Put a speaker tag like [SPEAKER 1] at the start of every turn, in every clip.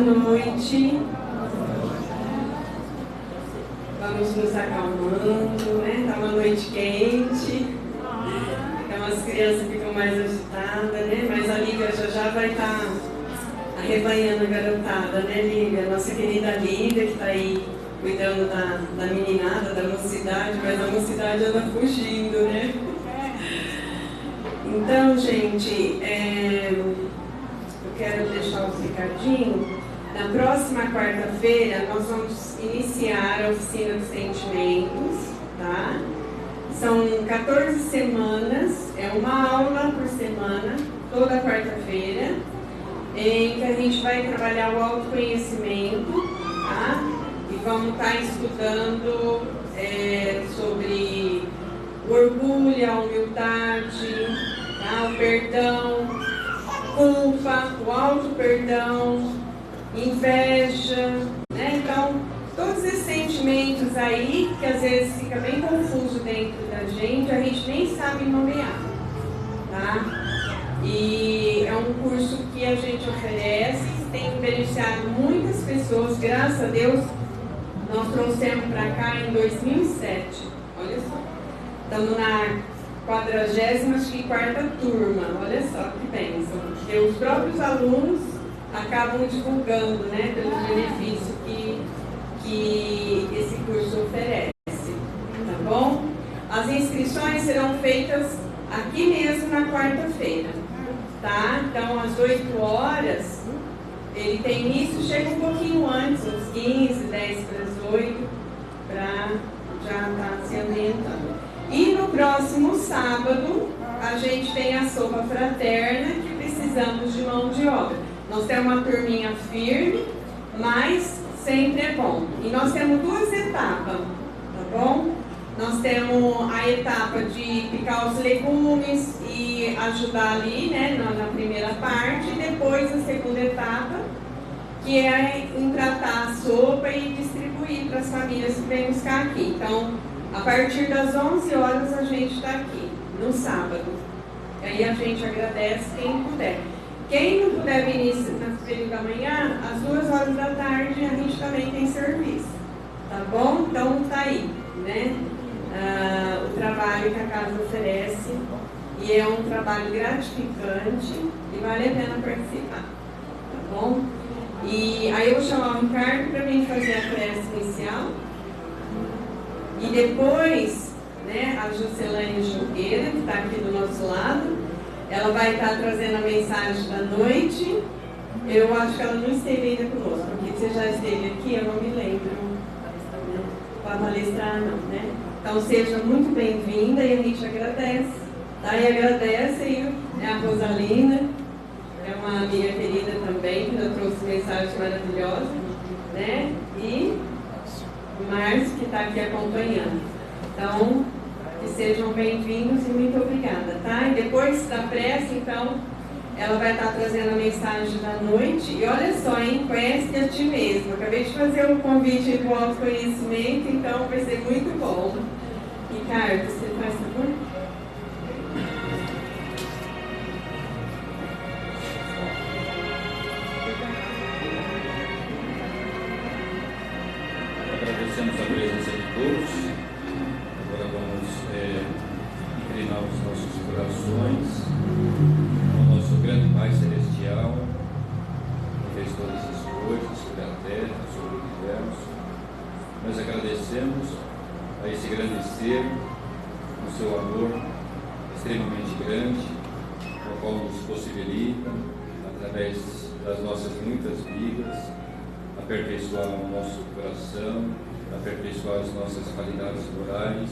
[SPEAKER 1] noite. Vamos nos acalmando, né? Tá uma noite quente. Então as crianças ficam mais agitadas, né? Mas a Lívia já vai estar arrebanhando a garotada, né, Lívia? Nossa querida Lívia, que está aí cuidando da meninada, da mocidade, mas a mocidade anda fugindo, né? Então, gente, eu quero deixar um recadinho. Na próxima quarta-feira, nós vamos iniciar a oficina dos sentimentos, tá? São 14 semanas, é uma aula por semana, toda quarta-feira, em que a gente vai trabalhar o autoconhecimento, tá? E vamos estar estudando sobre o orgulho, a humildade, tá? O perdão, culpa, o auto-perdão, inveja, né? Então, todos esses sentimentos aí, que às vezes fica bem confuso dentro da gente, a gente nem sabe nomear, tá? E é um curso que a gente oferece, tem beneficiado muitas pessoas, graças a Deus. Nós trouxemos para cá em 2007, olha só. Estamos na 44ª turma, olha só que bênção. Porque os próprios alunos acabam divulgando, né, pelo benefício que esse curso oferece, tá bom? As inscrições serão feitas aqui mesmo na quarta-feira, tá? Então, às 8 horas, ele tem início, chega um pouquinho antes, uns 15, 10 para as 8, para já estar se ambientando. E no próximo sábado, a gente tem a sopa fraterna, que precisamos de mão de obra. Nós temos uma turminha firme, mas sempre é bom. E nós temos 2 etapas, tá bom? Nós temos a etapa de picar os legumes e ajudar ali, né, na primeira parte. E depois a segunda etapa, que é em tratar a sopa e distribuir para as famílias que vêm buscar aqui. Então, a partir das 11 horas a gente está aqui, no sábado. E aí a gente agradece quem puder. Quem não puder vir no período da manhã, às 2 horas da tarde a gente também tem serviço. Tá bom? Então tá aí, né? O trabalho que a casa oferece. E é um trabalho gratificante e vale a pena participar. Tá bom? E aí eu vou chamar o Ricardo para mim fazer a prece inicial. E depois, né, a Juscelane Junqueira, que está aqui do nosso lado, ela vai estar trazendo a mensagem da noite. Eu acho que ela não esteve ainda conosco, porque você já esteve aqui, eu não me lembro, né, para palestrar não, né? Então seja muito bem-vinda e a gente agradece, tá? E agradece aí, a Rosalina, é uma amiga querida também, que nos trouxe mensagens maravilhosas, né? E o Márcio, que está aqui acompanhando. Então, que sejam bem-vindos e muito obrigada, tá? E depois da prece, então, ela vai estar trazendo a mensagem da noite. E olha só, hein? Conhece a ti mesmo. Acabei de fazer um convite para o autoconhecimento, então vai ser muito bom. Ricardo, você faz favor?
[SPEAKER 2] Agradecemos a presença de todos. Agora vamos inclinar os nossos corações ao nosso grande Pai Celestial, que fez todas as coisas sobre a terra, sobre o universo. Nós agradecemos a esse grande ser, o seu amor extremamente grande, o qual nos possibilita, através das nossas muitas vidas, aperfeiçoar o nosso coração, aperfeiçoar as nossas qualidades morais.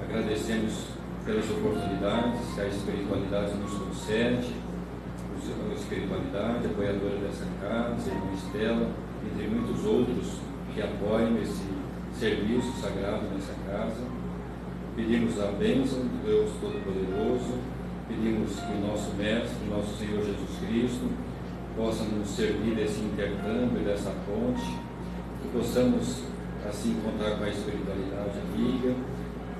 [SPEAKER 2] Agradecemos pelas oportunidades que a espiritualidade nos concede, a espiritualidade, apoiadora dessa casa, a irmã Estela, entre muitos outros que apoiam esse serviço sagrado nessa casa. Pedimos a bênção de Deus Todo-Poderoso, pedimos que o nosso Mestre, nosso Senhor Jesus Cristo, possa nos servir desse intercâmbio, dessa ponte, que possamos assim contar com a espiritualidade amiga,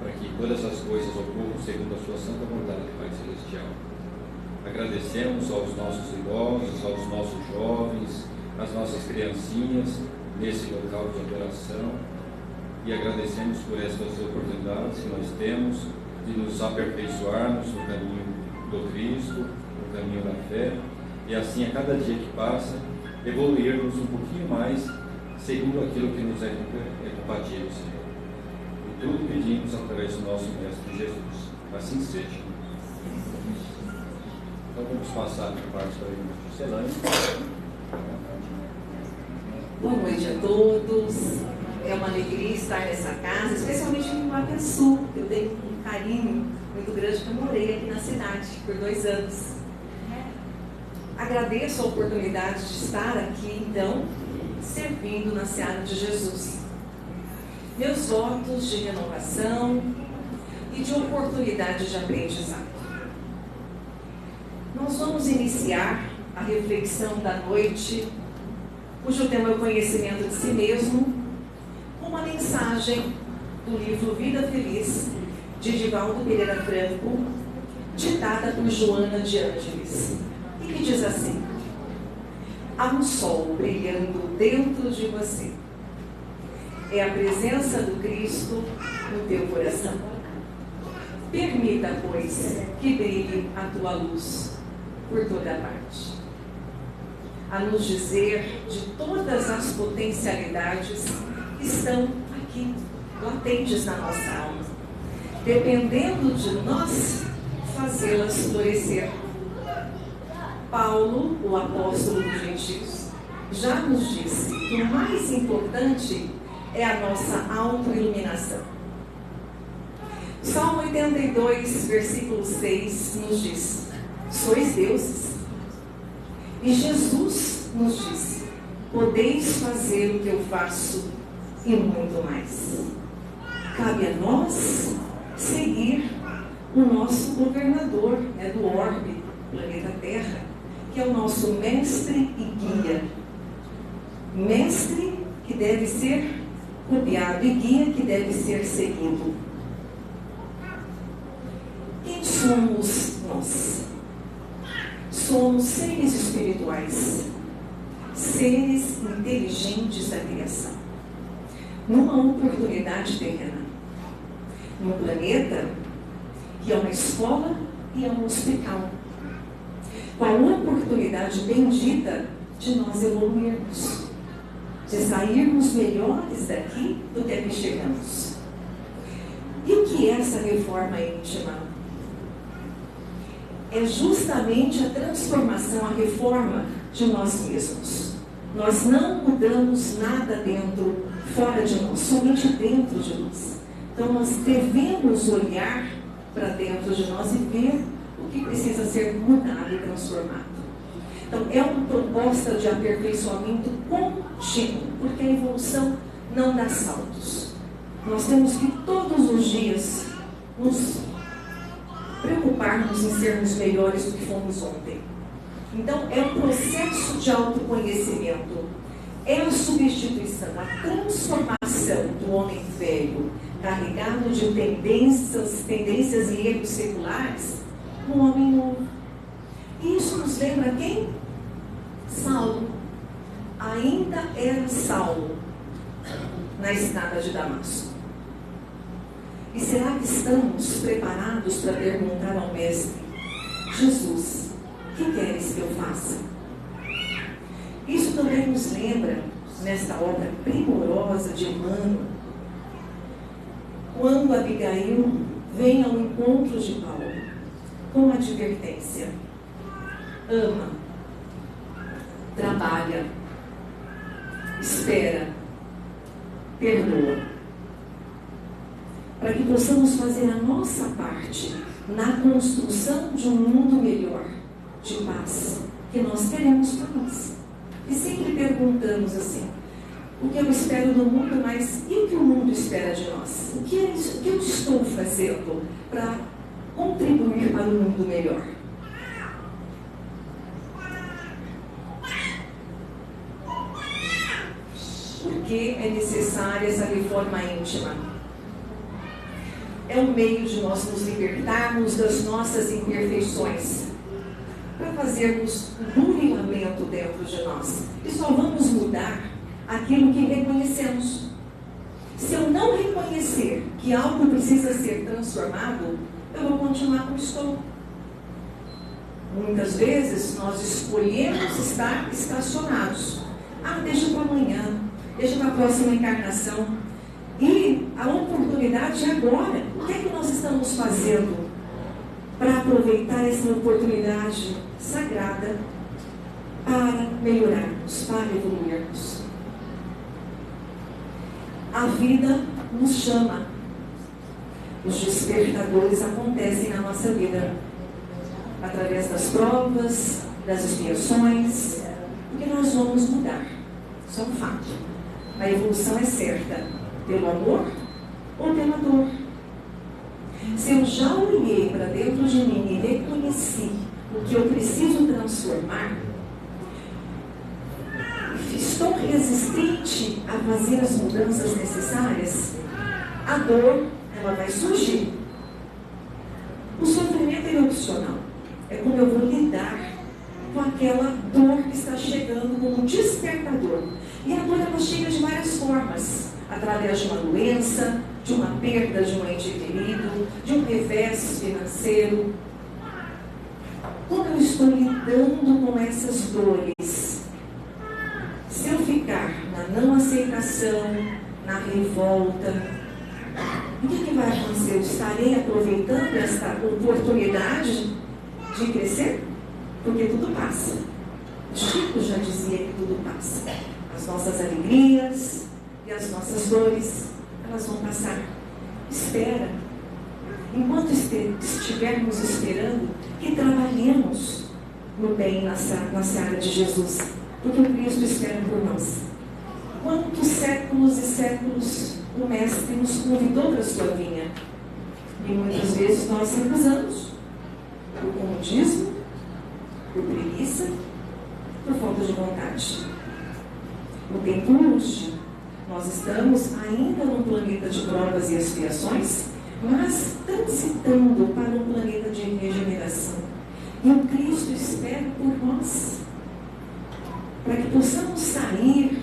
[SPEAKER 2] para que todas as coisas ocorram segundo a sua santa vontade, Pai Celestial. Agradecemos aos nossos idosos, aos nossos jovens, as nossas criancinhas nesse local de adoração e agradecemos por essas oportunidades que nós temos de nos aperfeiçoarmos no caminho do Cristo, no caminho da fé, e assim a cada dia que passa evoluirmos um pouquinho mais segundo aquilo que nos é compatível, Senhor. E tudo pedimos através do nosso Mestre Jesus. Assim seja. Então vamos passar para a parte da irmã Juscelane.
[SPEAKER 3] Boa noite a todos. É uma alegria estar nessa casa, especialmente em Iguaçu. Eu tenho um carinho muito grande, porque eu morei aqui na cidade por 2 anos. Agradeço a oportunidade de estar aqui, então, servindo na seara de Jesus. Meus votos de renovação e de oportunidade de aprendizado. Nós vamos iniciar a reflexão da noite, cujo tema é o conhecimento de si mesmo, com uma mensagem do livro Vida Feliz, de Divaldo Pereira Franco, ditada por Joana de Ângeles, e que diz assim: há um sol brilhando dentro de você. É a presença do Cristo no teu coração. Permita, pois, que brilhe a tua luz por toda parte. A nos dizer de todas as potencialidades que estão aqui, latentes na nossa alma, dependendo de nós fazê-las florescer. Paulo, o apóstolo dos gentios, já nos disse que o mais importante é a nossa autoiluminação. Salmo 82, versículo 6 nos diz: sois deuses. E Jesus nos disse: podeis fazer o que eu faço e muito mais. Cabe a nós seguir o nosso governador, do orbe, planeta Terra, que é o nosso mestre e guia. Mestre que deve ser copiado e guia que deve ser seguido. Quem somos nós? Somos seres espirituais, seres inteligentes da criação, numa oportunidade terrena, num planeta que é uma escola e é um hospital, com a oportunidade bendita de nós evoluirmos, de sairmos melhores daqui do que aqui chegamos. E o que é essa reforma íntima? É justamente a transformação, a reforma de nós mesmos. Nós não mudamos nada dentro, fora de nós, somente dentro de nós. Então nós devemos olhar para dentro de nós e ver o que precisa ser mudado e transformado. Então é uma proposta de aperfeiçoamento contínuo, porque a evolução não dá saltos. Nós temos que todos os dias nos preocuparmos em sermos melhores do que fomos ontem. Então é um processo de autoconhecimento, é a substituição, a transformação do homem velho, carregado de tendências e erros seculares, no homem novo. E isso nos lembra quem? Saulo. Ainda era Saulo na estrada de Damasco. E será que estamos preparados para perguntar ao Mestre: Jesus, o que queres que eu faça? Isso também nos lembra, nesta obra primorosa de Emmanuel, quando Abigail vem ao encontro de Paulo com a advertência: ama, trabalha, espera, perdoa. Para que possamos fazer a nossa parte na construção de um mundo melhor, de paz, que nós queremos para nós. E sempre perguntamos assim: o que eu espero do mundo, mas e o que o mundo espera de nós? O que eu estou fazendo para contribuir para um mundo melhor? Por que é necessária essa reforma íntima? É um meio de nós nos libertarmos das nossas imperfeições, para fazermos um burilamento dentro de nós. E só vamos mudar aquilo que reconhecemos. Se eu não reconhecer que algo precisa ser transformado, eu vou continuar como estou. Muitas vezes nós escolhemos estar estacionados. Deixa para amanhã, deixa para a próxima encarnação. E a oportunidade é agora. O que é que nós estamos fazendo para aproveitar essa oportunidade sagrada para melhorarmos, para evoluirmos? A vida nos chama. Os despertadores acontecem na nossa vida através das provas, das expiações, porque nós vamos mudar. Isso é um fato. A evolução é certa, pelo amor ou pela dor. Se eu já olhei para dentro de mim e reconheci o que eu preciso transformar, estou resistente a fazer as mudanças necessárias, a dor, ela vai surgir. O sofrimento é opcional. É como eu vou lidar com aquela dor que está chegando como despertador. E a dor, ela chega de várias formas. Através de uma doença, de uma perda de um ente querido, de um revés financeiro. Como eu estou lidando com essas dores? Se eu ficar na não aceitação, na revolta, o que vai acontecer? Eu estarei aproveitando esta oportunidade de crescer? Porque tudo passa. Chico já dizia que tudo passa. As nossas alegrias e as nossas dores, elas vão passar. Espera. Enquanto estivermos esperando, que trabalhemos no bem na seara de Jesus. Porque o Cristo espera por nós. Quantos séculos e séculos o Mestre nos convidou para a sua vinha? E muitas vezes nós recusamos. Por comodismo, por preguiça, por falta de vontade. No tempo útil, nós estamos ainda num planeta de provas e expiações, mas transitando para um planeta de regeneração. E o Cristo espera por nós, para que possamos sair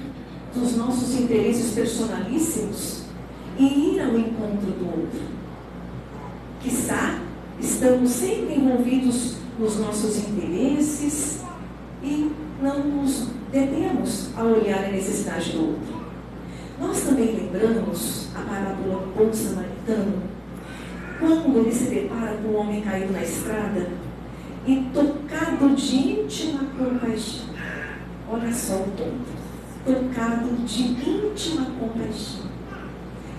[SPEAKER 3] dos nossos interesses personalíssimos e ir ao encontro do outro. Quiçá, estamos sempre envolvidos nos nossos interesses e não nos detemos a olhar a necessidade do outro. Nós também lembramos a parábola do bom samaritano, quando ele se depara com um homem caído na estrada e tocado de íntima compaixão. Olha só o ponto. Tocado de íntima compaixão.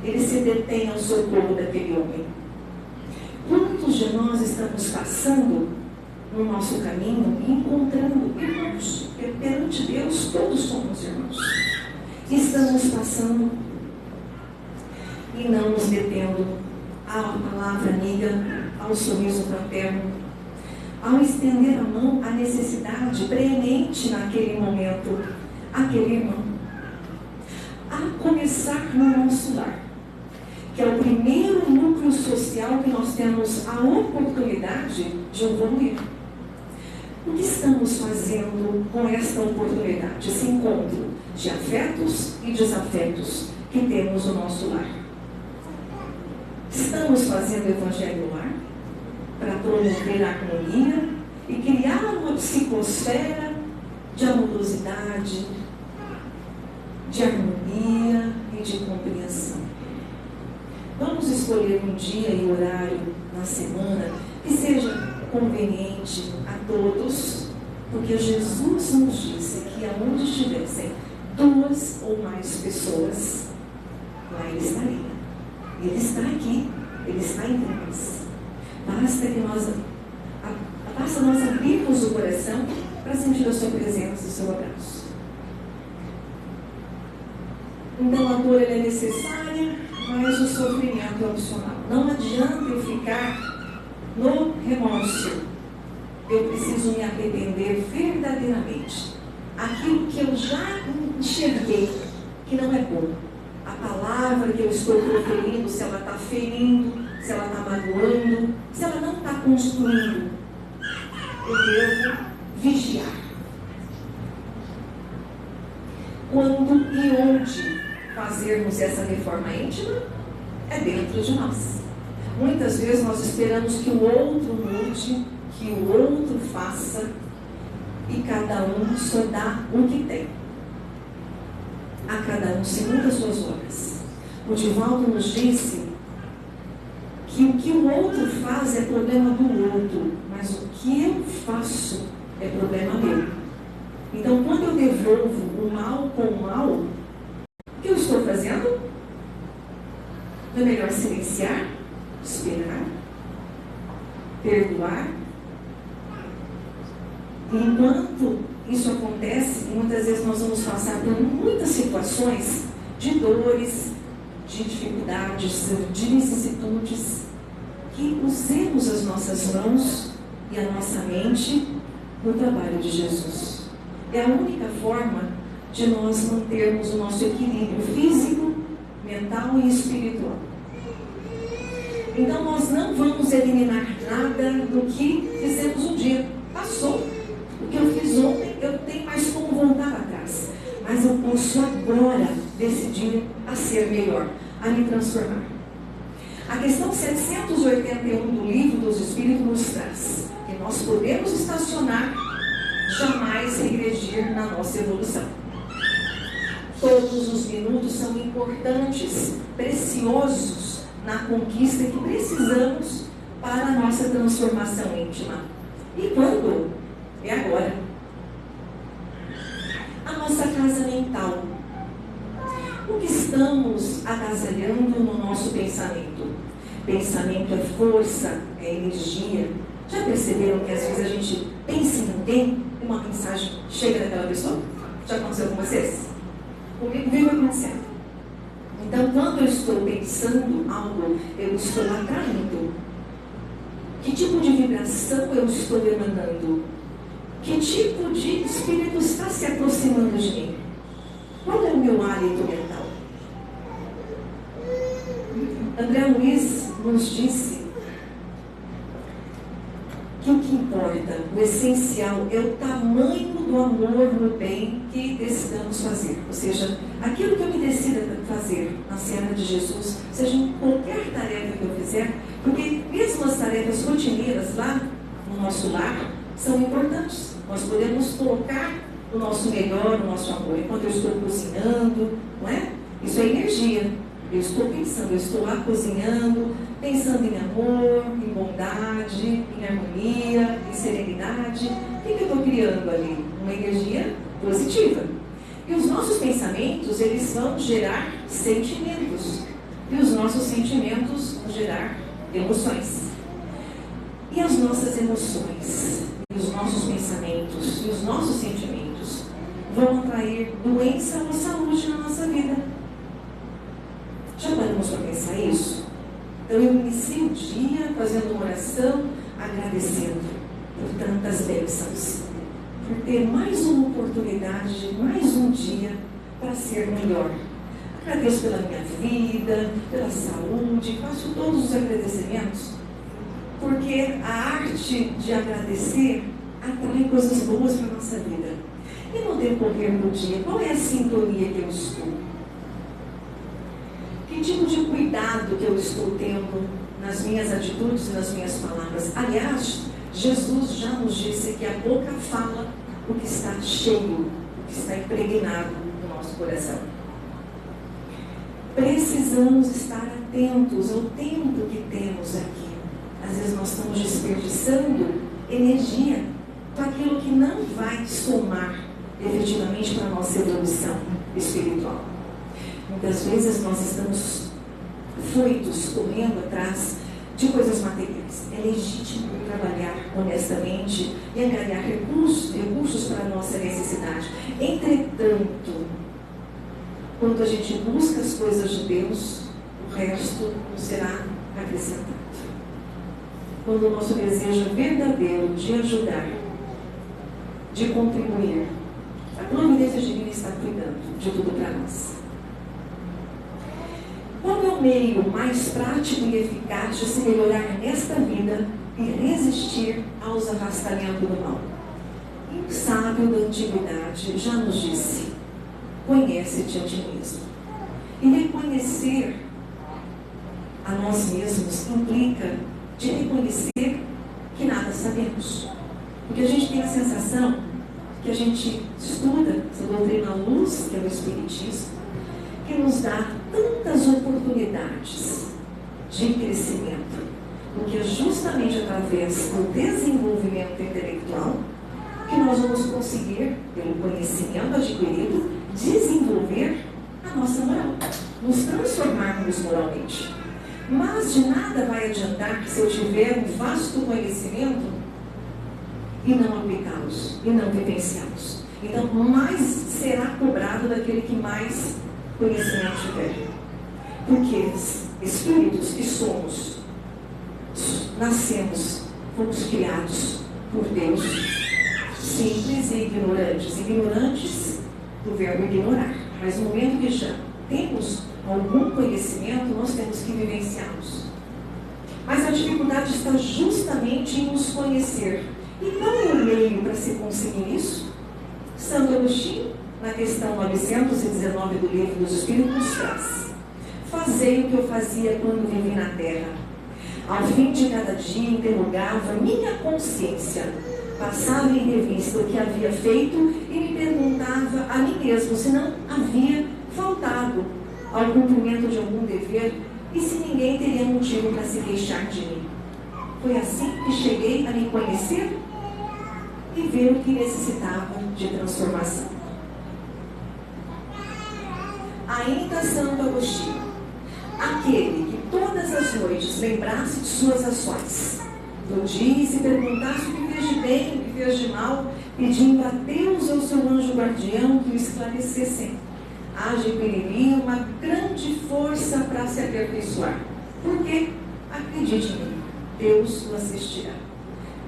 [SPEAKER 3] Ele se detém ao socorro daquele homem. Quantos de nós estamos passando no nosso caminho e encontrando irmãos? Porque perante Deus todos somos irmãos. Estamos passando e não nos detendo à palavra amiga, ao sorriso fraterno, ao estender a mão à necessidade preemente naquele momento, aquele irmão. A começar no nosso lar, que é o primeiro núcleo social que nós temos a oportunidade de evoluir. O que estamos fazendo com esta oportunidade, esse encontro de afetos e desafetos que temos no nosso lar? Estamos fazendo o Evangelho no lar para promover a harmonia e criar uma psicosfera de amorosidade, de harmonia e de compreensão. Vamos escolher um dia e horário na semana que seja conveniente a todos, porque Jesus nos disse que aonde estivessem 2 ou mais pessoas, lá Ele estaria. Ele está aqui, Ele está entre nós. Basta nós abrirmos o coração para sentir a sua presença e o seu abraço. Então a dor é necessária, mas o sofrimento é opcional. Não adianta eu ficar no remorso. Eu preciso me arrepender verdadeiramente. Aquilo que eu já enxerguei que não é bom. A palavra que eu estou proferindo, se ela está ferindo, se ela está magoando, se ela não está construindo. eu devo vigiar. Quando e onde fazermos essa reforma íntima? É dentro de nós. Muitas vezes nós esperamos que o outro mude, que o outro faça, e cada um só dá o que tem. A cada um segundo as suas obras. O Divaldo nos disse que o que o outro faz é problema do outro, mas o que eu faço é problema meu. Então, quando eu devolvo o mal com o mal, o que eu estou fazendo? É melhor silenciar, esperar, perdoar. E enquanto isso acontece, muitas vezes nós vamos passar por muitas situações de dores, de dificuldades, de vicissitudes, que usemos as nossas mãos e a nossa mente no trabalho de Jesus. É a única forma de nós mantermos o nosso equilíbrio físico, mental e espiritual. Então nós não vamos eliminar nada do que fizemos um dia. Passou. O que eu fiz ontem, eu não tenho mais como voltar atrás. Mas eu posso agora decidir a ser melhor, a me transformar. A questão 781 do Livro dos Espíritos nos traz que nós podemos estacionar, jamais regredir na nossa evolução. Todos os minutos são importantes, preciosos na conquista que precisamos para a nossa transformação íntima. E quando? É agora. A nossa casa mental. O que estamos agasalhando no nosso pensamento? Pensamento é força, é energia. Já perceberam que às vezes a gente pensa em alguém e uma mensagem chega daquela pessoa? Já aconteceu com vocês? Comigo vive acontecendo. Então, quando eu estou pensando algo, eu estou atraindo. Que tipo de vibração eu estou emanando? Que tipo de espírito está se aproximando de mim? Qual é o meu hálito mental? André Luiz nos disse que o que importa, o essencial, é o tamanho do amor no bem que decidamos fazer. Ou seja, aquilo que eu me decida fazer na cena de Jesus, seja em qualquer tarefa que eu fizer, porque mesmo as tarefas rotineiras lá no nosso lar são importantes. Nós podemos colocar o nosso melhor, o nosso amor. Enquanto eu estou cozinhando, não é? Isso é energia. Eu estou pensando, eu estou lá cozinhando, pensando em amor, em bondade, em harmonia, em serenidade. O que eu estou criando ali? Uma energia positiva. E os nossos pensamentos, eles vão gerar sentimentos. E os nossos sentimentos vão gerar emoções. E as nossas emoções, e os nossos pensamentos, e os nossos sentimentos vão atrair doença ou saúde na nossa vida. Já paramos para pensar isso? Então eu inicio o dia fazendo uma oração, agradecendo por tantas bênçãos, por ter mais uma oportunidade, mais um dia para ser melhor. Agradeço pela minha vida, pela saúde, faço todos os agradecimentos, porque a arte de agradecer atrai coisas boas para a nossa vida. E no decorrer do dia, qual é a sintonia que eu estou? Que tipo de cuidado que eu estou tendo nas minhas atitudes e nas minhas palavras? Aliás, Jesus já nos disse que a boca fala o que está cheio, o que está impregnado no nosso coração. Precisamos estar atentos ao tempo que temos aqui. Às vezes nós estamos desperdiçando energia para aquilo que não vai somar efetivamente para a nossa evolução espiritual. Muitas vezes nós estamos foitos, correndo atrás de coisas materiais. É legítimo trabalhar honestamente e angariar recursos para a nossa necessidade. Entretanto, quando a gente busca as coisas de Deus, o resto não será acrescentado. Quando o nosso desejo verdadeiro de ajudar, de contribuir, a providência divina está cuidando de tudo para nós. Qual é o meio mais prático e eficaz de se melhorar nesta vida e resistir aos arrastamentos do mal. E um sábio da antiguidade já nos disse: conhece-te a ti mesmo. E reconhecer a nós mesmos implica de reconhecer que nada sabemos. Porque a gente tem a sensação que a gente estuda essa doutrina luz, que é o Espiritismo, que nos dá tantas oportunidades de crescimento, porque é justamente através do desenvolvimento intelectual que nós vamos conseguir, pelo conhecimento adquirido, desenvolver a nossa moral, nos transformarmos moralmente. Mas de nada vai adiantar se eu tiver um vasto conhecimento e não aplicá-los, e não vivenciá-los. Então, mais será cobrado daquele que mais conhecimento tiver. Porque espíritos que somos, nascemos, fomos criados por Deus, simples e ignorantes. Ignorantes do verbo ignorar. Mas no momento que já temos algum conhecimento, nós temos que vivenciá-los. Mas a dificuldade está justamente em nos conhecer. E qual é o meio para se conseguir isso? Santo Agostinho, na questão 919 do Livro dos Espíritos, nos traz: fazei o que eu fazia quando vivi na terra. Ao fim de cada dia interrogava minha consciência, passava em revista o que havia feito e me perguntava a mim mesmo se não havia faltado ao cumprimento de algum dever e se ninguém teria motivo para se queixar de mim. Foi assim que cheguei a me conhecer e ver o que necessitava de transformação. Ainda Santo Agostinho: aquele que todas as noites lembrasse de suas ações do dia e se perguntasse o que fez de bem, o que fez de mal, pedindo a Deus ou seu anjo guardião que o esclarecessem, adquiriria uma grande força para se aperfeiçoar. Porque, acredite em mim, Deus o assistirá.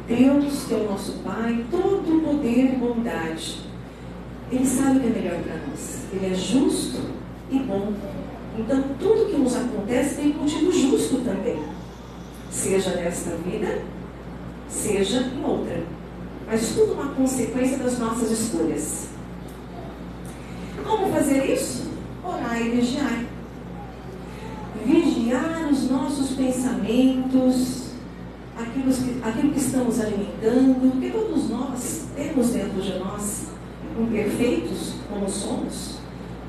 [SPEAKER 3] Deus, que é o nosso Pai, todo o poder e bondade, Ele sabe o que é melhor para nós. Ele é justo e bom. Então, tudo que nos acontece tem um motivo justo também. Seja nesta vida, seja em outra. Mas tudo uma consequência das nossas escolhas. Como fazer isso? Orar e vigiar. Vigiar os nossos pensamentos, aquilo que estamos alimentando, porque todos nós temos dentro de nós, imperfeitos como somos,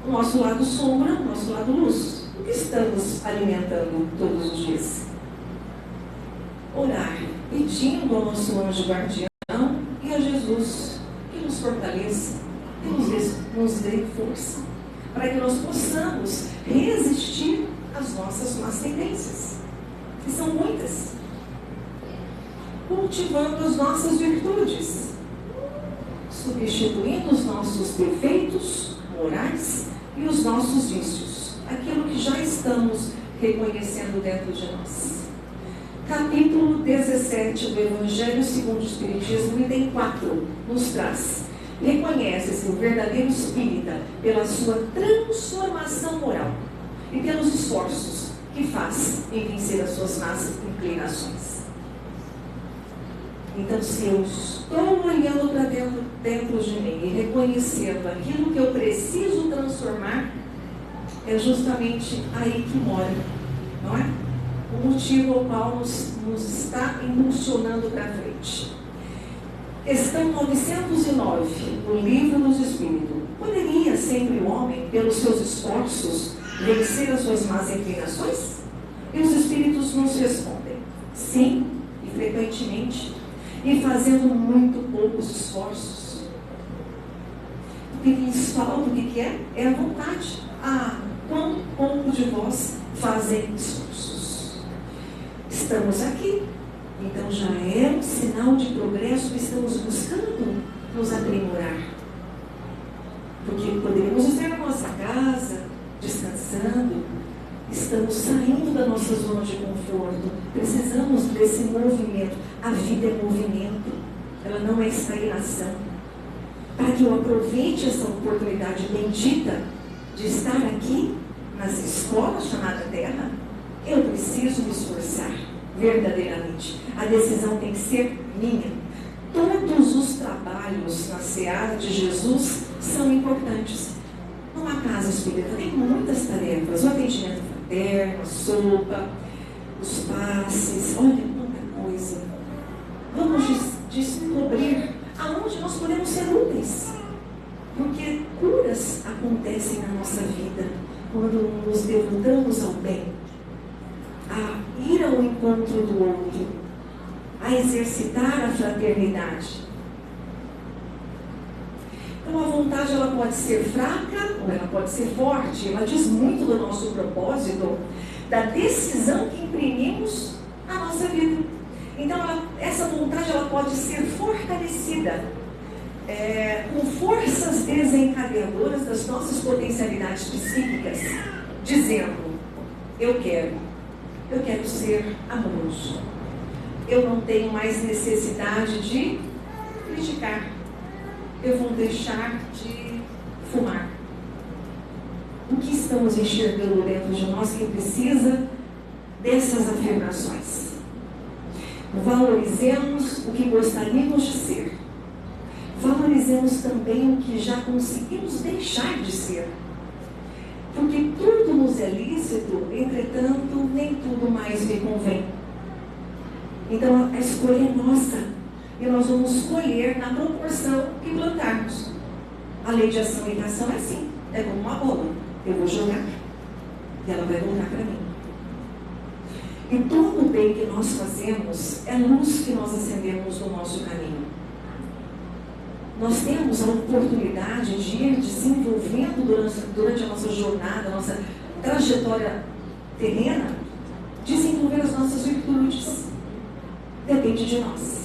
[SPEAKER 3] o nosso lado sombra, o nosso lado luz. O que estamos alimentando todos os dias? Orar, pedindo ao nosso anjo guardião e a Jesus que nos fortaleça, que nos dê força, para que nós possamos resistir às nossas más tendências, que são muitas, cultivando as nossas virtudes, substituindo os nossos defeitos morais e os nossos vícios, aquilo que já estamos reconhecendo dentro de nós. Capítulo 17 do Evangelho segundo o Espiritismo, item 4, nos traz: reconhece-se o verdadeiro espírita pela sua transformação moral e pelos esforços que faz em vencer as suas más inclinações. Então, se eu estou olhando para dentro de mim e reconhecendo aquilo que eu preciso transformar, é justamente aí que mora, não é? O motivo ao qual nos está impulsionando para frente. Questão 909 do Livro dos Espíritos: poderia sempre o homem, pelos seus esforços, vencer as suas más inclinações? E os Espíritos nos respondem: sim, e frequentemente, e fazendo muito poucos esforços. O que lhes falta, o que é? É a vontade. Quão pouco de vós fazem esforços. Estamos aqui, então já é um sinal de progresso que estamos buscando nos aprimorar. Porque poderíamos estar na nossa casa, descansando, estamos saindo da nossa zona de conforto, precisamos desse movimento. A vida é movimento, ela não é estagnação. Para que eu aproveite essa oportunidade bendita de estar aqui, nas escolas chamada Terra, eu preciso me esforçar. verdadeiramente. A decisão tem que ser minha. Todos os trabalhos na seara de Jesus são importantes. Numa casa espírita tem muitas tarefas: o atendimento fraterno, a sopa, os passes, olha, muita coisa. Vamos descobrir aonde nós podemos ser úteis. Porque curas acontecem na nossa vida quando nos devotamos ao bem, a ir ao encontro do outro, a exercitar a fraternidade. Então a vontade ela pode ser fraca ou ela pode ser forte. Ela diz muito do nosso propósito, da decisão que imprimimos na nossa vida. Então essa vontade ela pode ser fortalecida com forças desencadeadoras das nossas potencialidades psíquicas, dizendo: eu quero ser amoroso. Eu não tenho mais necessidade de criticar. Eu vou deixar de fumar. O que estamos enxergando dentro de nós que precisa dessas afirmações? Valorizemos o que gostaríamos de ser. Valorizemos também o que já conseguimos deixar de ser. Porque tudo nos é lícito, entretanto, nem tudo mais me convém. Então a escolha é nossa. E nós vamos colher na proporção que plantarmos. A lei de ação e reação é assim. É como uma bola. Eu vou jogar e ela vai voltar para mim. E todo o bem que nós fazemos é luz que nós acendemos no nosso caminho. Nós temos a oportunidade de ir desenvolvendo durante a nossa jornada, a nossa trajetória terrena, desenvolver as nossas virtudes. Depende de nós.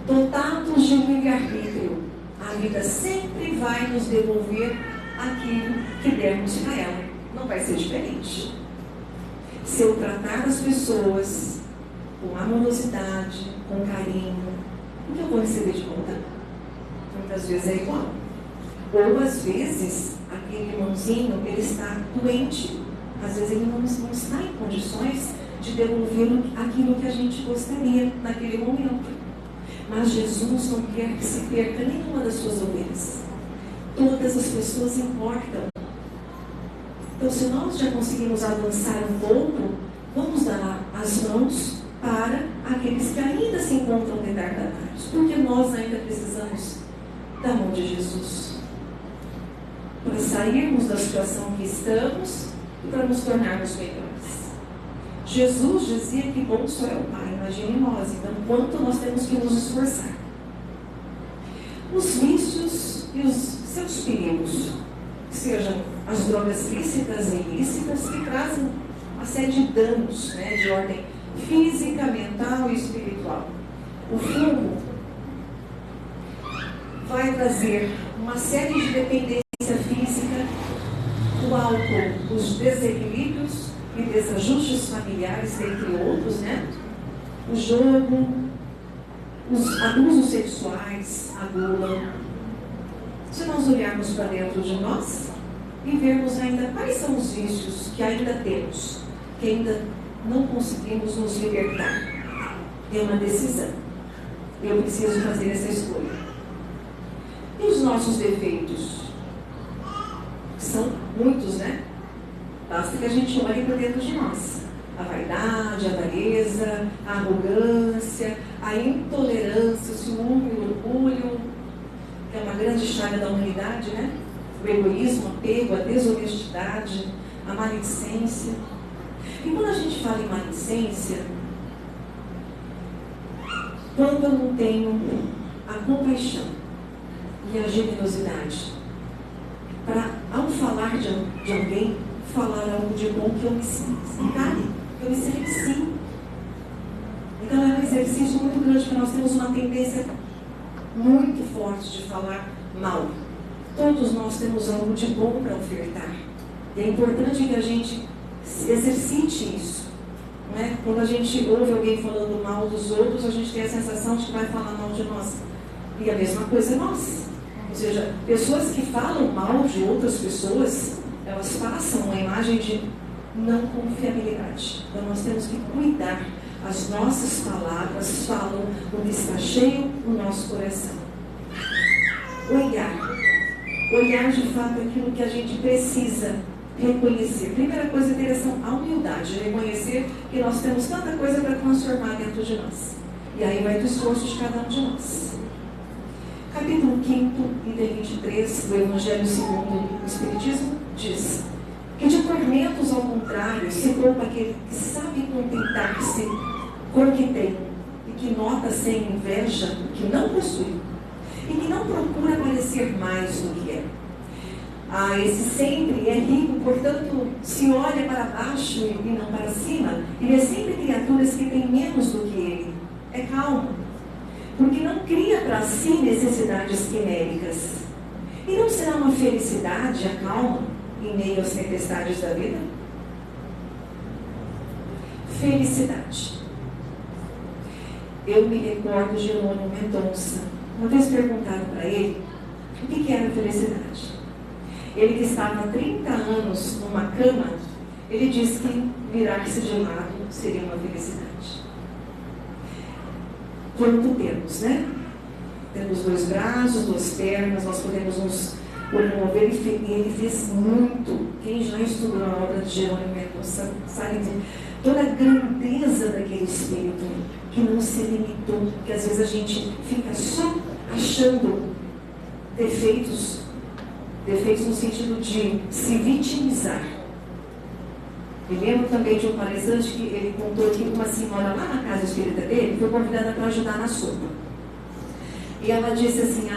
[SPEAKER 3] Dotados de livre-arbítrio, a vida sempre vai nos devolver aquilo que dermos para ela. Não vai ser diferente. Se eu tratar as pessoas com amorosidade, com carinho, o que eu vou receber de volta? Muitas vezes é igual. Ou às vezes, aquele irmãozinho, ele está doente. Às vezes ele não está em condições de devolver aquilo que a gente gostaria naquele momento. Mas Jesus não quer que se perca nenhuma das suas ovelhas. Todas as pessoas importam. Então, se nós já conseguimos avançar um pouco, vamos dar as mãos para aqueles que ainda se encontram retardatários. Porque nós ainda precisamos da mão de Jesus. Para sairmos da situação que estamos e para nos tornarmos melhores. Jesus dizia que bom só é o Pai, imagine nós, então quanto nós temos que nos esforçar. Os vícios e os seus perigos, sejam as drogas lícitas e ilícitas, que trazem uma série de danos, de ordem física, mental e espiritual. O fumo vai trazer uma série de dependência física, o álcool, os desequilíbrios e desajustes familiares, entre outros, o jogo, os abusos sexuais, a gula. Se nós olharmos para dentro de nós e vermos ainda quais são os vícios que ainda temos, que ainda não conseguimos nos libertar, é uma decisão. Eu preciso fazer essa escolha. E os nossos defeitos? São muitos, Basta que a gente olhe para dentro de nós. A vaidade, a avareza, a arrogância, a intolerância, o ciúme, o orgulho, que é uma grande chaga da humanidade, O egoísmo, o apego, a desonestidade, a maledicência. E quando a gente fala em maledicência, quando eu não tenho a compaixão e a generosidade para, ao falar de alguém, falar algo de bom que eu me encare, que eu me silencie. Então é um exercício muito grande, porque nós temos uma tendência muito forte de falar mal. Todos nós temos algo de bom para ofertar. E é importante que a gente exercite isso. Quando a gente ouve alguém falando mal dos outros, a gente tem a sensação de que vai falar mal de nós. E a mesma coisa é nós. Ou seja, pessoas que falam mal de outras pessoas, elas passam uma imagem de não confiabilidade. Então nós temos que cuidar. As nossas palavras falam o que está cheio no nosso coração. Olhar de fato aquilo que a gente precisa reconhecer. Primeira coisa, direção à humildade, reconhecer que nós temos tanta coisa para transformar dentro de nós. E aí vai do esforço de cada um de nós. Capítulo 5, item 23 do Evangelho segundo o Espiritismo diz que de tormentos ao contrário se poupa aquele que sabe contentar-se com o que tem e que nota sem inveja o que não possui e que não procura parecer mais do que é. Esse sempre é rico, portanto, se olha para baixo e não para cima, e vê sempre criaturas que têm menos do que ele. É calmo, porque não cria para si necessidades quiméricas. E não será uma felicidade a calma em meio às tempestades da vida? Felicidade. Eu me recordo de Jerônimo Mendonça. Uma vez perguntaram para ele o que era felicidade. Ele que estava há 30 anos numa cama, ele disse que virar-se de lado seria uma felicidade. Quanto temos, né? Temos 2 braços, 2 pernas, nós podemos nos locomover. Ele fez muito. Quem já estudou a obra de Jerônimo Mendonça sabe de toda a grandeza daquele espírito que não se limitou, que às vezes a gente fica só achando defeitos no sentido de se vitimizar. Me lembro também de um palestrante que ele contou que uma senhora lá na casa espírita dele foi convidada para ajudar na sopa. E ela disse assim: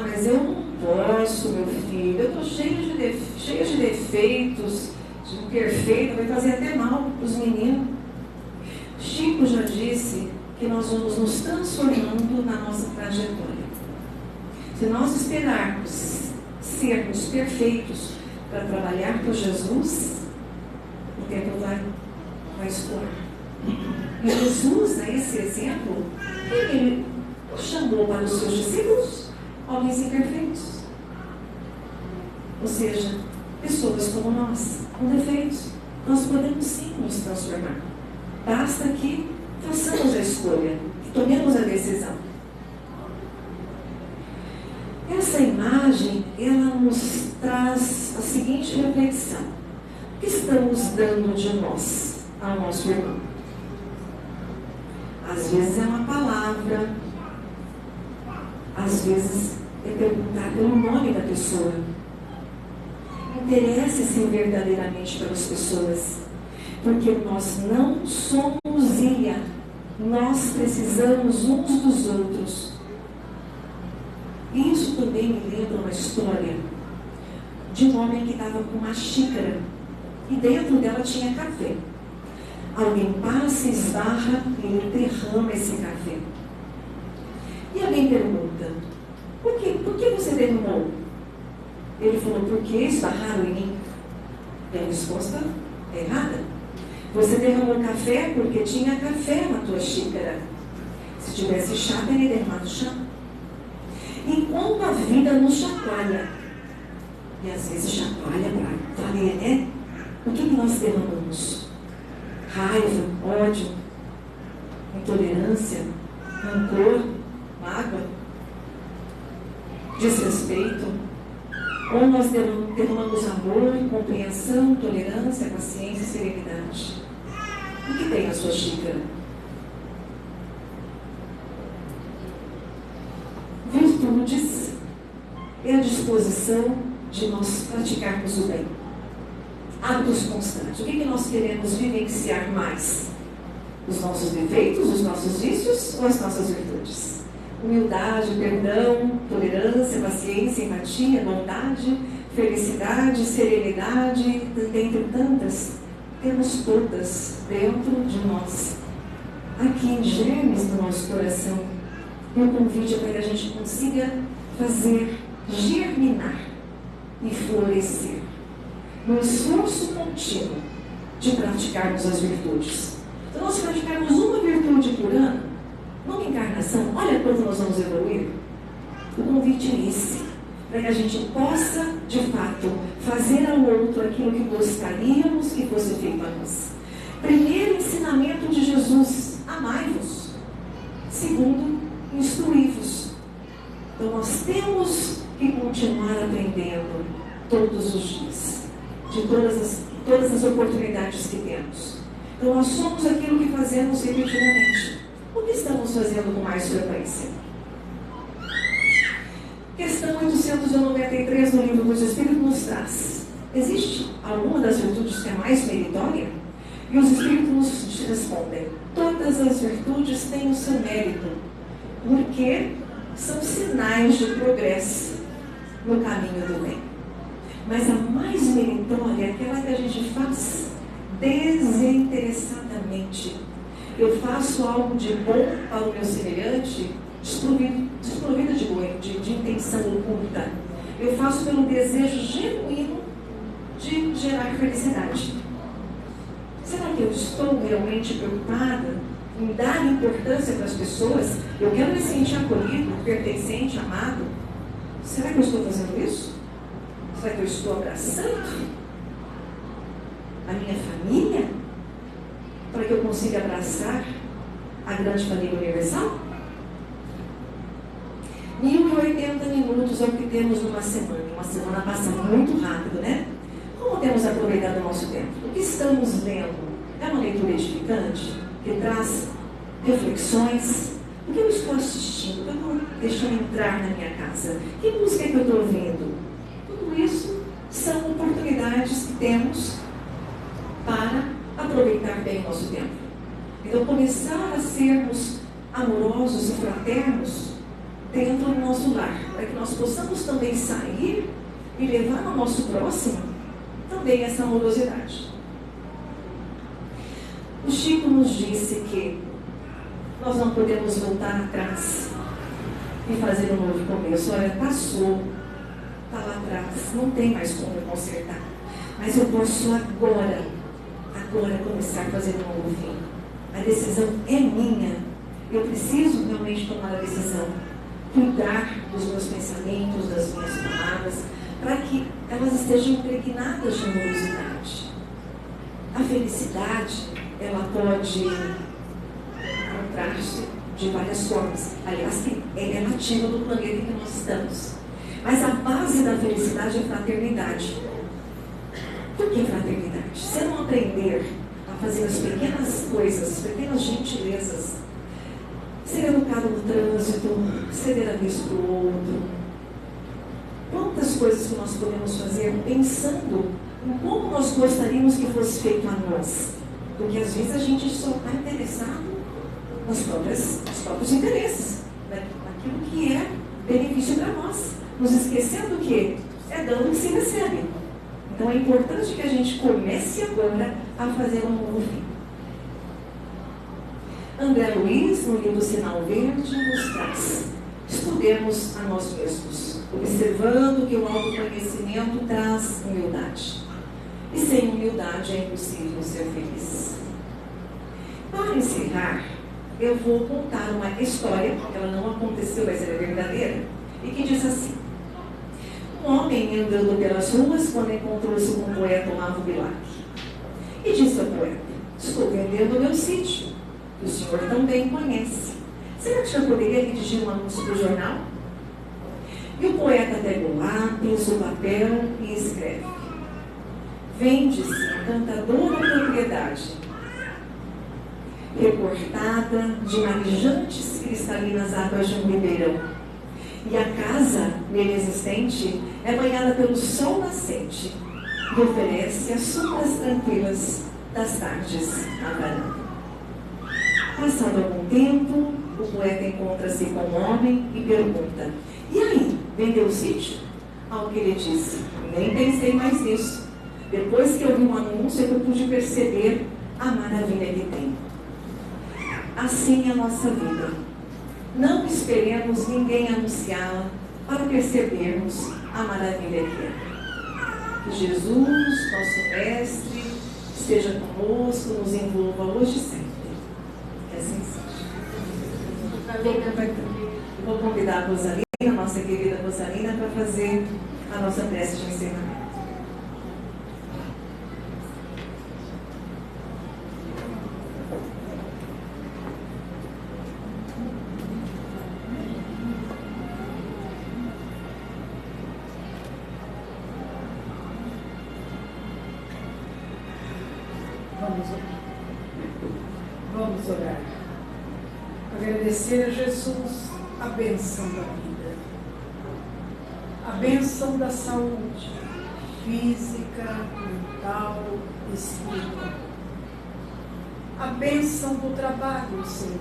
[SPEAKER 3] mas eu não posso, meu filho, eu estou cheia de defeitos, de imperfeito, vai fazer até mal para os meninos. Chico já disse que nós vamos nos transformando na nossa trajetória. Se nós esperarmos sermos perfeitos para trabalhar por Jesus, o tempo vai escoar. E Jesus, a esse exemplo, ele chamou para os seus discípulos homens imperfeitos. Ou seja, pessoas como nós, com defeitos. Nós podemos sim nos transformar. Basta que façamos a escolha, que tomemos a decisão. Essa imagem, ela nos traz a seguinte reflexão: o que estamos dando de nós ao nosso irmão? Às vezes é uma palavra, às vezes é perguntar pelo nome da pessoa. Interesse-se verdadeiramente pelas pessoas, porque nós não somos ilha, nós precisamos uns dos outros. E isso também me lembra uma história de um homem que estava com uma xícara e dentro dela tinha café. Alguém passa, esbarra e ele derrama esse café. E alguém pergunta: por que você derramou? Ele falou: porque esbarraram em mim. E a resposta é errada. Você derramou café porque tinha café na tua xícara. Se tivesse chá, teria derramado chá. Enquanto a vida nos chacoalha, e às vezes chacoalha para valer, né? O que nós derramamos? Raiva, ódio, intolerância, rancor, mágoa, desrespeito. Ou nós derramamos amor, compreensão, tolerância, paciência e serenidade. O que tem na sua xícara? Virtudes é a disposição de nós praticarmos o bem. Hábitos constantes. O que nós queremos vivenciar mais? Os nossos defeitos, os nossos vícios ou as nossas virtudes? Humildade, perdão, tolerância, paciência, empatia, bondade, felicidade, serenidade, dentre tantas, temos todas dentro de nós, aqui em germes do nosso coração. Meu convite é para que a gente consiga fazer germinar e florescer no esforço contínuo de praticarmos as virtudes. Então, nós praticarmos uma virtude por ano, numa encarnação, olha quanto nós vamos evoluir. O convite é esse. para que a gente possa, de fato, fazer ao outro aquilo que gostaríamos que fosse feito a nós. Primeiro ensinamento de Jesus: amai-vos. Segundo, instruí-vos. Então nós temos que continuar aprendendo todos os dias, de todas as oportunidades que temos. Então nós somos aquilo que fazemos repetidamente. O que estamos fazendo com mais frequência? Questão 893 no Livro dos Espíritos nos traz: existe alguma das virtudes que é mais meritória? E os Espíritos nos respondem: todas as virtudes têm o seu mérito, porque são sinais de progresso no caminho do bem. Mas a mais meritória é aquela que a gente faz desinteressadamente. Eu faço algo de bom para o meu semelhante, desprovida de intenção oculta. Eu faço pelo desejo genuíno de gerar felicidade. Será que eu estou realmente preocupada em dar importância para as pessoas? Eu quero me sentir acolhido, pertencente, amado. Será que eu estou fazendo isso? Será que eu estou abraçando a minha família para que eu consiga abraçar a grande família universal? 1080 minutos é o que temos numa semana. Uma semana passa muito rápido, né? Como temos aproveitado o nosso tempo? O que estamos lendo é uma leitura edificante, que traz reflexões? O que eu estou assistindo? O que eu estou deixando entrar na minha casa? Que música que eu estou ouvindo? Tudo isso são oportunidades que temos para aproveitar bem o nosso tempo. Então, começar a sermos amorosos e fraternos dentro do nosso lar, para que nós possamos também sair e levar ao nosso próximo também essa amorosidade. O Chico nos disse que nós não podemos voltar atrás e fazer um novo começo. Olha, passou, está lá atrás, não tem mais como eu consertar. Mas eu posso agora começar a fazer um novo fim. A decisão é minha. Eu preciso realmente tomar a decisão. Cuidar dos meus pensamentos, das minhas palavras, para que elas estejam impregnadas de amorosidade. A felicidade, ela pode encontrar-se de várias formas. Aliás, é relativa do planeta em que nós estamos. Mas a base da felicidade é a fraternidade. Por que fraternidade? Se eu não aprender a fazer as pequenas coisas, as pequenas gentilezas, ser educado no trânsito, ceder a vez para o outro, quantas coisas que nós podemos fazer pensando em como nós gostaríamos que fosse feito a nós. Porque às vezes a gente só está interessado nos próprios interesses, naquilo que é benefício para nós, nos esquecendo que é dando que se recebe. Então é importante que a gente comece agora a fazer um novo fim. André Luiz, no livro Sinal Verde, nos traz: estudemos a nós mesmos, observando que o autoconhecimento traz humildade. E sem humildade é impossível ser feliz. Para encerrar, eu vou contar uma história, ela não aconteceu, mas ela é verdadeira, e que diz assim: um homem andando pelas ruas quando encontrou-se com o poeta Olavo Bilac. E disse ao poeta: estou vendendo o meu sítio, que o senhor também conhece. Será que já poderia redigir um anúncio para o jornal? E o poeta pega o lápis, o papel e escreve: vende-se encantadora propriedade, recortada de marjantes cristalinas águas de um ribeirão. E a casa nele existente é banhada pelo sol nascente e oferece as sombras tranquilas das tardes à varanda. Passado algum tempo, o poeta encontra-se com o homem e pergunta: e aí, vendeu o sítio? Ao que ele disse: nem pensei mais nisso. Depois que eu vi um anúncio, eu pude perceber a maravilha que tem. Assim é a nossa vida. Não esperemos ninguém anunciá-la para percebermos a maravilha que é. Que Jesus, nosso Mestre, esteja conosco, nos envolva hoje e sempre. Que assim seja. Vou convidar a Rosalina nossa querida Rosalina, para fazer a nossa prece de encerramento.
[SPEAKER 4] Vamos orar. Agradecer a Jesus a bênção da vida, a bênção da saúde física, mental e espiritual, a bênção do trabalho, Senhor,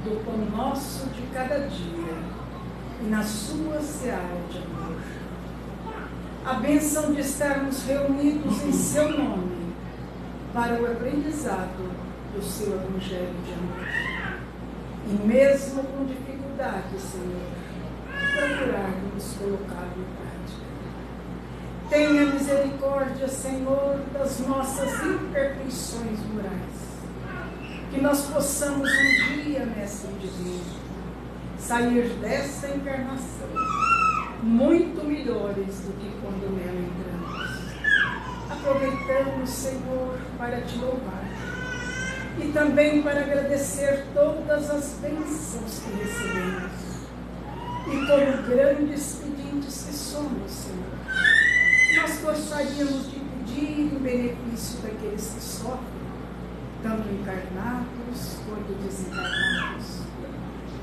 [SPEAKER 4] do pão nosso de cada dia e na sua seara de amor, a bênção de estarmos reunidos em seu nome para o aprendizado do seu Evangelho de amor. E mesmo com dificuldade, Senhor, procurarmos colocá-lo em prática. Tenha misericórdia, Senhor, das nossas imperfeições morais. Que nós possamos um dia, Mestre Divino, sair dessa encarnação muito melhores do que quando nela entramos. Aproveitamos, Senhor, para te louvar e também para agradecer todas as bênçãos que recebemos. E como grandes pedintes que somos, Senhor, nós gostaríamos de pedir em benefício daqueles que sofrem, tanto encarnados quanto desencarnados.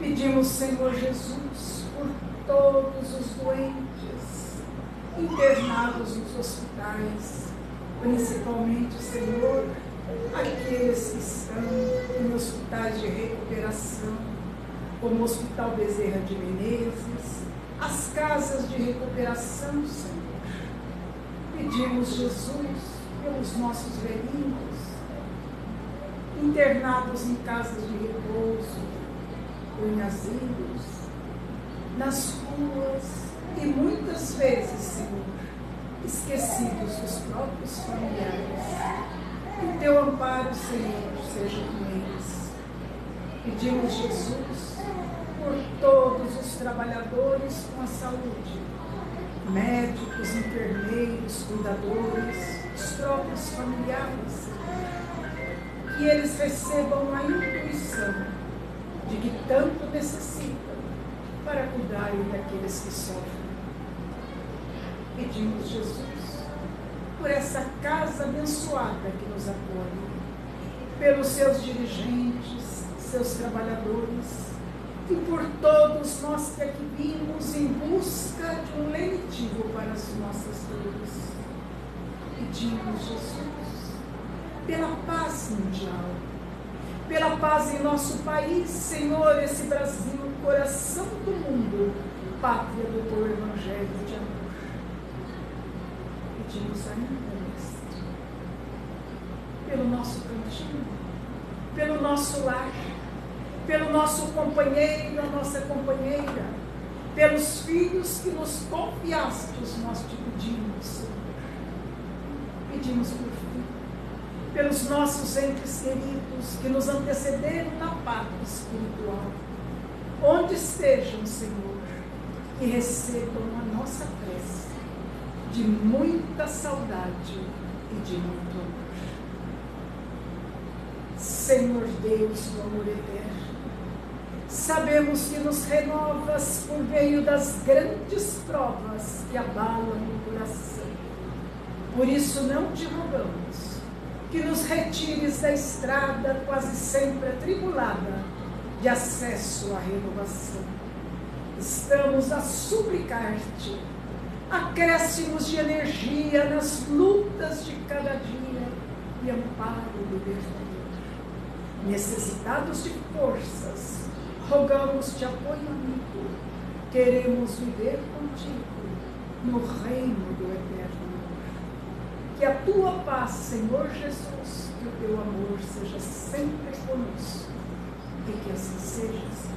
[SPEAKER 4] Pedimos, Senhor Jesus, por todos os doentes, internados nos hospitais, principalmente, Senhor, aqueles que estão em hospitais de recuperação, como o Hospital Bezerra de Menezes, as casas de recuperação, Senhor. Pedimos, Jesus, pelos nossos velhinhos, internados em casas de repouso, ou em asilos, nas ruas, e muitas vezes, Senhor, esquecidos dos próprios familiares. Que teu amparo, Senhor, seja com eles. Pedimos, Jesus, por todos os trabalhadores com a saúde, médicos, enfermeiros, cuidadores, os próprios familiares, que eles recebam a intuição de que tanto necessitam para cuidarem daqueles que sofrem. Pedimos, Jesus, por essa casa abençoada que nos acolhe, pelos seus dirigentes, seus trabalhadores, e por todos nós que aqui vimos em busca de um lenitivo para as nossas dores. Pedimos, Jesus, pela paz mundial, pela paz em nosso país, Senhor, esse Brasil, coração do mundo, pátria do teu Evangelho de amor. Pedimos ainda, Mestre, pelo nosso cantinho, pelo nosso lar, pelo nosso companheiro, a nossa companheira, pelos filhos que nos confiastes, nós te pedimos, Senhor. Pedimos por fim, pelos nossos entes queridos que nos antecederam na pátria espiritual, onde estejam, Senhor, que recebam a nossa prece de muita saudade e de muito amor. Senhor Deus do amor eterno, sabemos que nos renovas por meio das grandes provas que abalam o coração. Por isso não te rogamos que nos retires da estrada quase sempre atribulada de acesso à renovação. Estamos a suplicar-te acréscimos de energia nas lutas de cada dia e amparo libertador. Necessitados de forças, rogamos-te apoio amigo. Queremos viver contigo no reino do eterno amor. Que a tua paz, Senhor Jesus, que o teu amor seja sempre conosco e que assim seja.